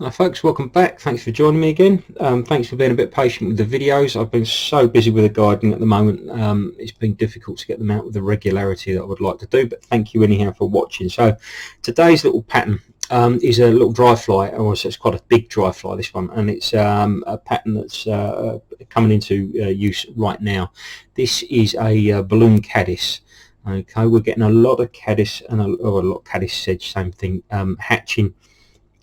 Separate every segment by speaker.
Speaker 1: Hi folks, welcome back. Thanks for joining me again. Thanks for being a bit patient with the videos. I've been so busy with the gardening at the moment. It's been difficult to get them out with the regularity that I would like to do, but thank you anyhow for watching. So today's little pattern is a little dry fly, or it's quite a big dry fly, this one, and it's a pattern that's coming into use right now. This is a balloon caddis. Okay, we're getting a lot of caddis and a lot of caddis sedge, same thing, hatching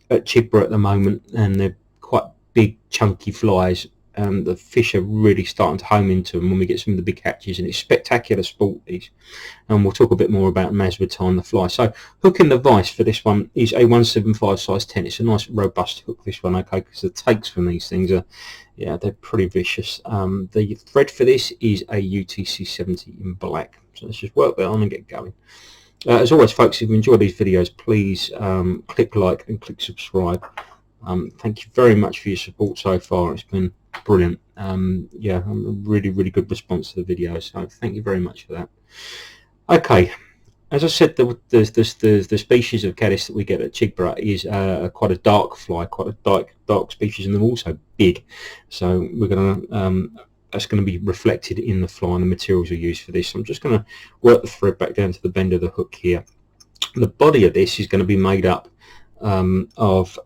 Speaker 1: at Chigborough at the moment, and they're quite big chunky flies. The fish are really starting to home into them when we get some of the big hatches, and it's spectacular sport, these, and we'll talk a bit more about them as we time the fly. So hook in the vise for this one is a 175 size 10. It's a nice robust hook, this one, okay, because the takes from these things are, yeah, they're pretty vicious. The thread for this is a UTC 70 in black, so let's just work that on and get going. As always folks, if you enjoy these videos, please click like and click subscribe. Thank you very much for your support so far. It's been brilliant. Yeah, a really good response to the videos, so thank you very much for that. Okay, as I said, the species of caddis that we get at Chigborough is quite a dark fly, quite a dark species, and they're also big, so we're going to that's going to be reflected in the fly and the materials we use for this. So I'm just going to work the thread back down to the bend of the hook here. The body of this is going to be made up of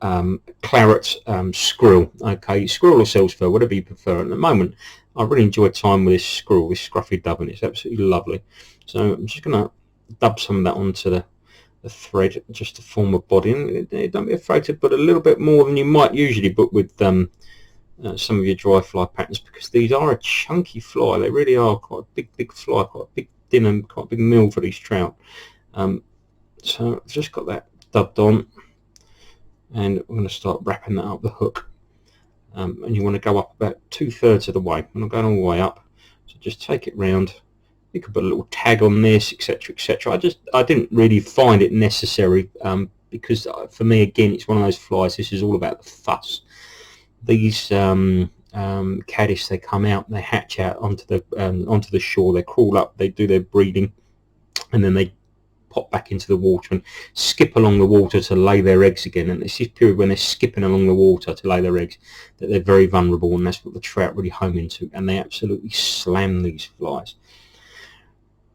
Speaker 1: Claret squirrel, okay, squirrel or self-fur, whatever you prefer. At the moment I really enjoy time with this squirrel, this scruffy dubbing. It's absolutely lovely. So I'm just going to dub some of that onto the thread just to form a body, and don't be afraid to put a little bit more than you might usually put with some of your dry fly patterns, because these are a chunky fly. They really are quite a big fly, quite a big dinner, quite a big meal for these trout. So I've just got that dubbed on, and we're going to start wrapping that up the hook. And you want to go up about 2/3 of the way. I'm not going all the way up, so just take it round. You could put a little tag on this, etc, etc. I didn't really find it necessary, because for me, again, it's one of those flies, this is all about the fuss. These caddis, they come out, they hatch out onto the shore, they crawl up, they do their breeding, and then they pop back into the water and skip along the water to lay their eggs again. And it's this period when they're skipping along the water to lay their eggs that they're very vulnerable, and that's what the trout really home into, and they absolutely slam these flies.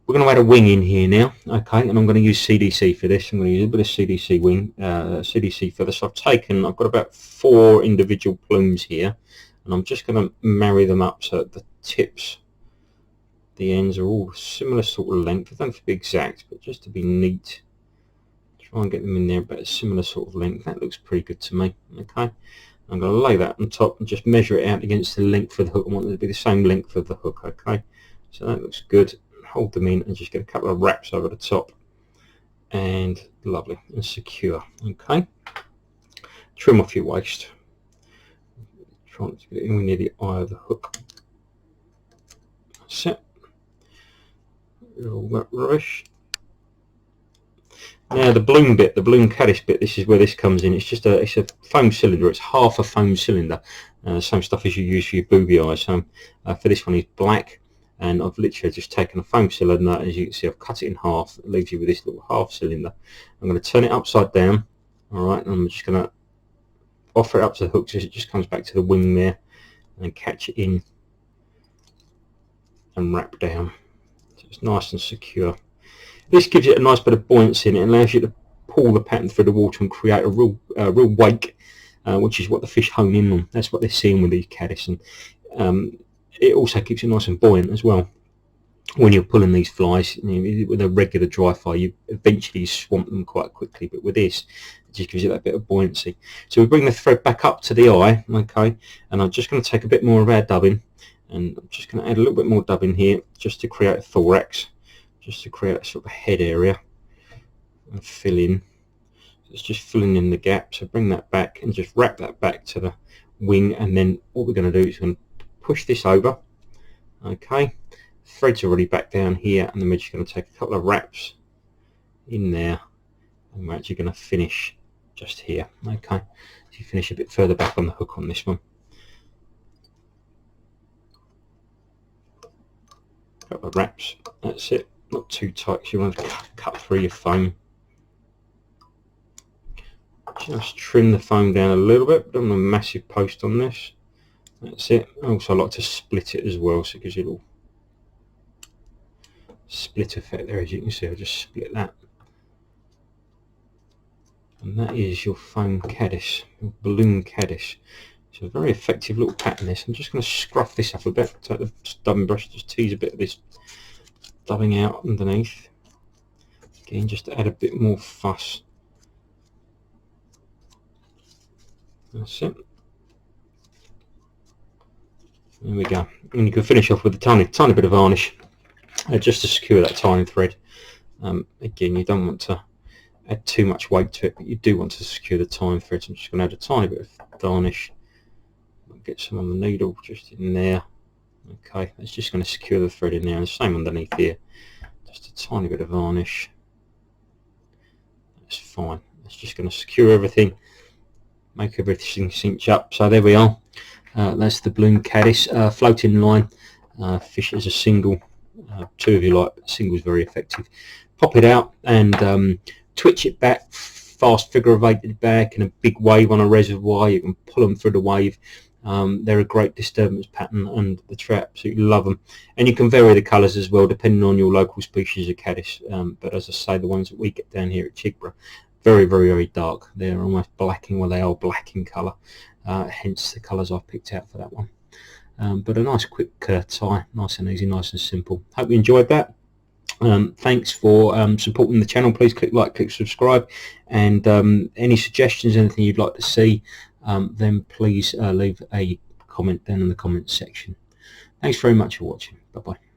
Speaker 1: We're going to add a wing in here now, okay, and I'm going to use CDC for this. I'm going to use a bit of CDC wing, CDC feather. So I've got about 4 individual plumes here, and I'm just going to marry them up so that the tips, the ends, are all similar sort of length. I don't have to be exact, but just to be neat, try and get them in there about a similar sort of length. That looks pretty good to me, okay. I'm going to lay that on top and just measure it out against the length of the hook. I want it to be the same length of the hook, okay. So that looks good. Hold them in and just get a couple of wraps over the top, and lovely and secure, okay. Trim off your waist, try not to get it anywhere near the eye of the hook. That's it. All that rubbish. Now the balloon bit, the balloon caddis bit, this is where this comes in. It's a foam cylinder. It's half a foam cylinder, same stuff as you use for your booby eyes. So for this one is black. And I've literally just taken a foam cylinder. As you can see, I've cut it in half. It leaves you with this little half cylinder. I'm going to turn it upside down, all right, and I'm just going to offer it up to the hook so it just comes back to the wing there, and then catch it in and wrap down so it's nice and secure. This gives it a nice bit of buoyancy, and it allows you to pull the pattern through the water and create a real wake, which is what the fish hone in on. That's what they're seeing with these caddis, and it also keeps it nice and buoyant as well. When you're pulling these flies, with a regular dry fly, you eventually swamp them quite quickly, but with this, it just gives you that bit of buoyancy. So we bring the thread back up to the eye, okay, and I'm just going to take a bit more of our dubbing, and I'm just going to add a little bit more dubbing here, just to create a thorax, just to create a sort of head area, and fill in. So it's just filling in the gap, so bring that back and just wrap that back to the wing, and then what we're going to do is going to push this over, okay. Thread's already back down here, and then we're just going to take a couple of wraps in there, and we're actually going to finish just here, okay. So you finish a bit further back on the hook on this one. A couple of wraps, that's it, not too tight, so you want to cut through your foam. Just trim the foam down a little bit. Don't want a massive post on this. That's it. Also, I like to split it as well, so it gives you a little split effect there. As you can see, I'll just split that. And that is your foam caddis, your balloon caddis. It's a very effective little pattern, this. I'm just going to scruff this up a bit. Take the dubbing brush, just tease a bit of this dubbing out underneath. Again, just to add a bit more fuss. That's it. There we go. And you can finish off with a tiny bit of varnish, just to secure that tying thread. Again, you don't want to add too much weight to it, but you do want to secure the tying thread. So I'm just going to add a tiny bit of varnish. I'll get some on the needle just in there. Okay, that's just going to secure the thread in there, and the same underneath here. Just a tiny bit of varnish. That's fine. That's just going to secure everything, make everything cinch up. So there we are. That's the balloon caddis, floating line. Fish as a single. Two if you like, but single is very effective. Pop it out and twitch it back, fast figure of 8 it back in a big wave on a reservoir. You can pull them through the wave. They're a great disturbance pattern, and the trout absolutely love them. And you can vary the colours as well depending on your local species of caddis. But as I say, the ones that we get down here at Chigborough, very dark. They're almost black in, well, they are black in colour. Hence the colours I've picked out for that one. But a nice quick tie, nice and easy, nice and simple. Hope you enjoyed that. Thanks for supporting the channel. Please click like, click subscribe, and any suggestions, anything you'd like to see, then please leave a comment down in the comments section. Thanks very much for watching. Bye bye.